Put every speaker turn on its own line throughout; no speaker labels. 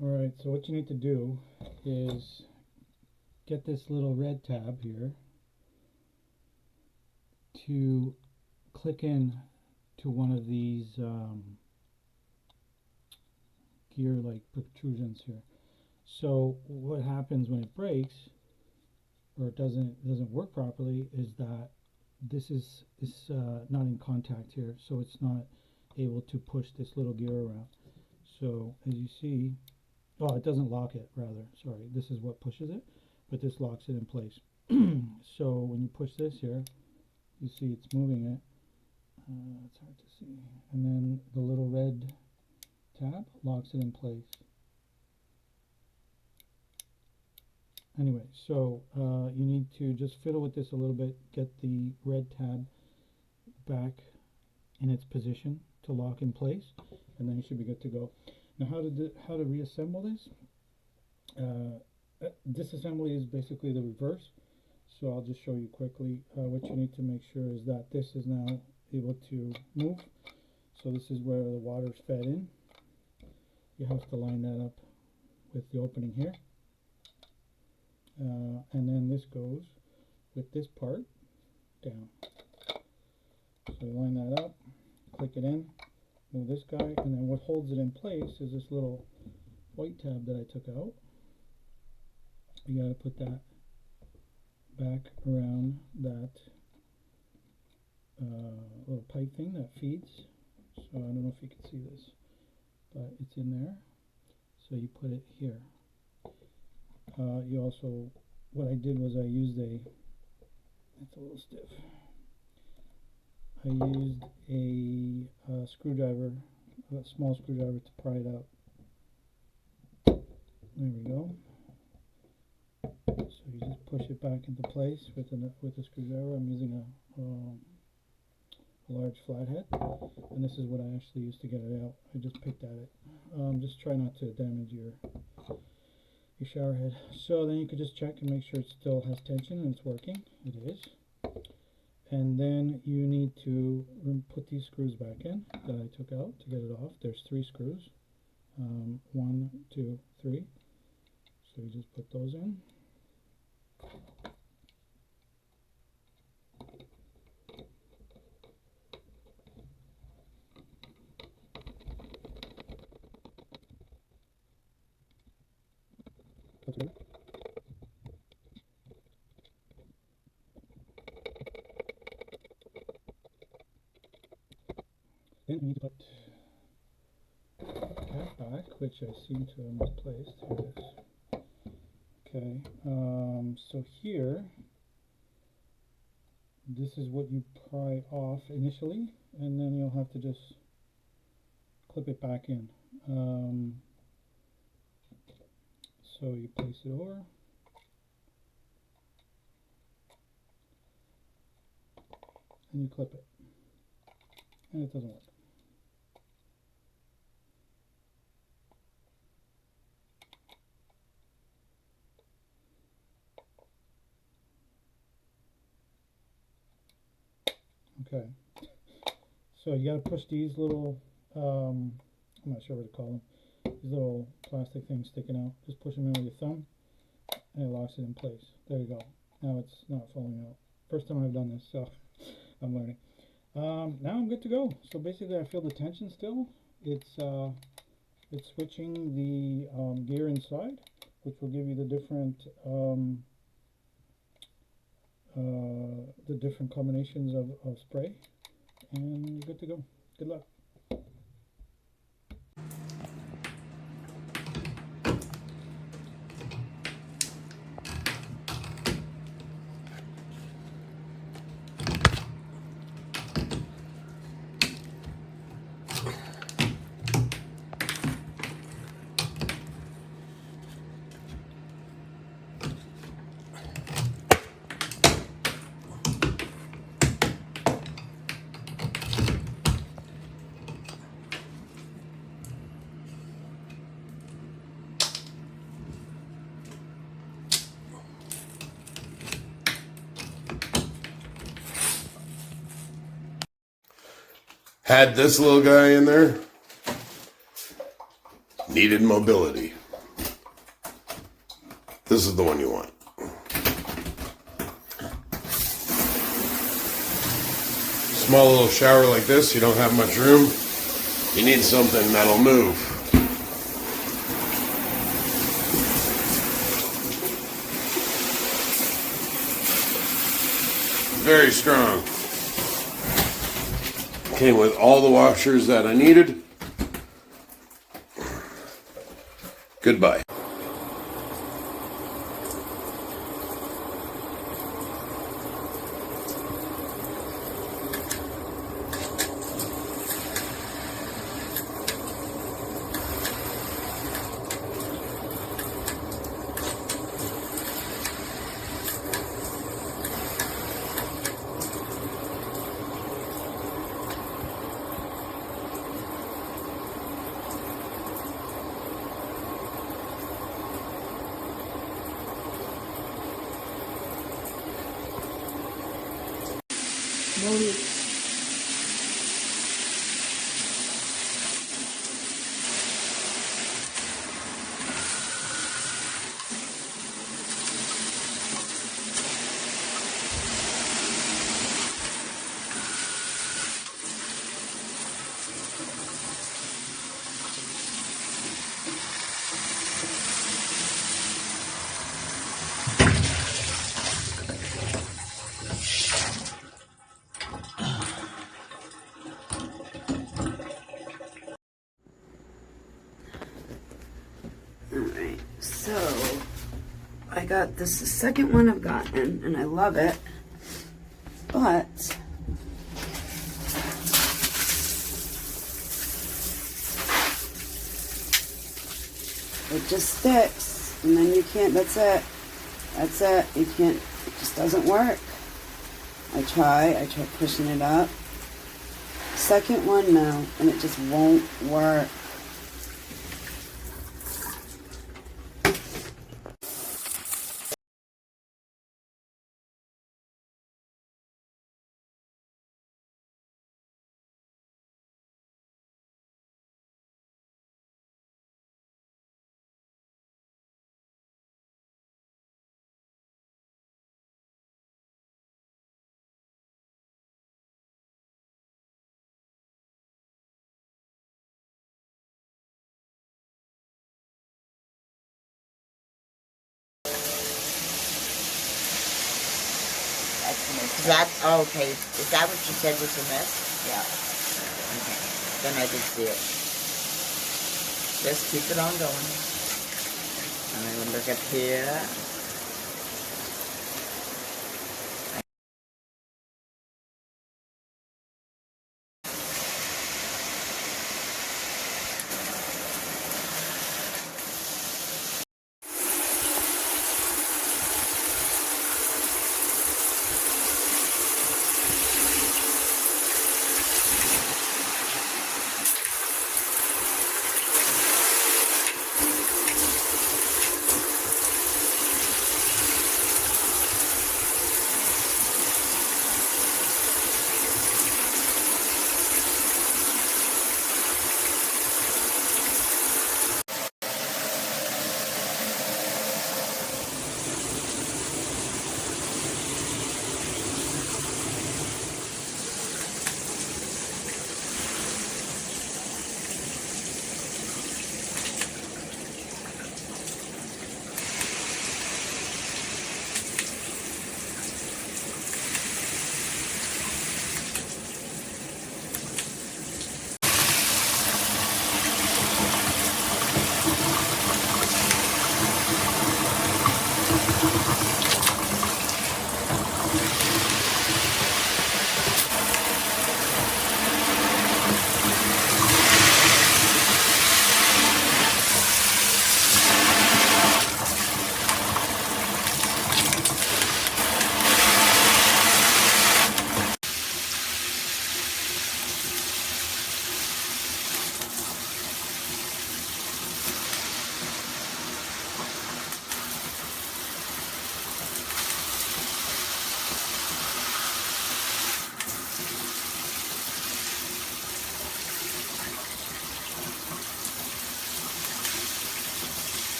Alright, so what you need to do is get this little red tab here to click in to one of these gear like protrusions here. So what happens when it breaks or it doesn't work properly is that this is not in contact here, so it's not able to push this little gear around. So as you see, oh, it doesn't lock it, rather, sorry, this is what pushes it, but this locks it in place. So when you push this here, you see it's moving it. It's hard to see. And then the little red tab locks it in place. Anyway, so you need to just fiddle with this a little bit, get the red tab back in its position to lock in place, and then you should be good to go. Now how to reassemble this? Disassembly is basically the reverse, so I'll just show you quickly. What you need to make sure is that this is now able to move. So this is where the water's fed in. You have to line that up with the opening here. And then this goes with this part down. So you line that up, click it in, move this guy, and then what holds it in place is this little white tab that I took out. You got to put that back around that little pipe thing that feeds. So I don't know if you can see this, but it's in there. So you put it here. You also, what I did was I used it's a little stiff. I used a screwdriver, a small screwdriver to pry it out. There we go. So you just push it back into place with a screwdriver. I'm using a large flathead, and this is what I actually used to get it out. I just picked at it. Just try not to damage your shower head. So then you could just check and make sure it still has tension and it's working. It is. And then you need to put these screws back in that I took out to get it off. There's 3 screws. 1, 2, 3. So you just put those in. Okay. Then we need to put the cap back, which I seem to have misplaced. Here it is. Okay, so here, this is what you pry off initially, and then you'll have to just clip it back in. So you place it over, and you clip it, and it doesn't work. Okay, so you got to push these little, I'm not sure what to call them, these little plastic things sticking out. Just push them in with your thumb, and it locks it in place. There you go. Now it's not falling out. First time I've done this, so I'm learning. Now I'm good to go. So basically, I feel the tension still. It's switching the gear inside, which will give you the different combinations of spray, and you're good to go. Good luck.
Had this little guy in there, needed mobility. This is the one you want. Small little shower like this, you don't have much room. You need something that'll move. Very strong. Came with all the washers that I needed. Goodbye.
Alright, so I got this, the second one I've gotten, and I love it, but it just sticks, and then you can't, that's it, you can't, it just doesn't work. I try pushing it up. Second one now, and it just won't work.
Is that, oh, okay, is that what you said was a mess?
Yeah.
Okay, then I did see it. Just keep it on going. And I'm gonna look up here.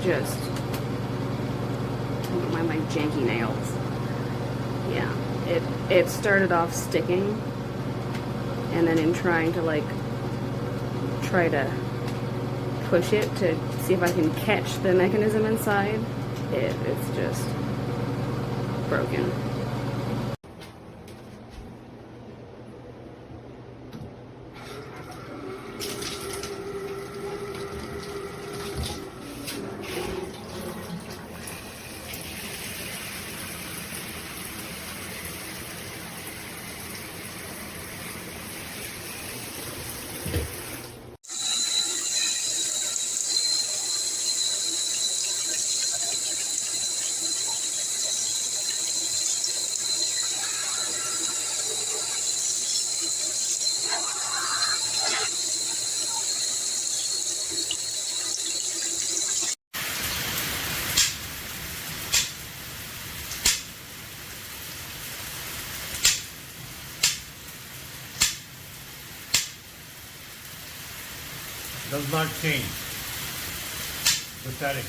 just, my janky nails. Yeah, it started off sticking, and then in trying to like try to push it to see if I can catch the mechanism inside, it's just broken.
Does not change the setting.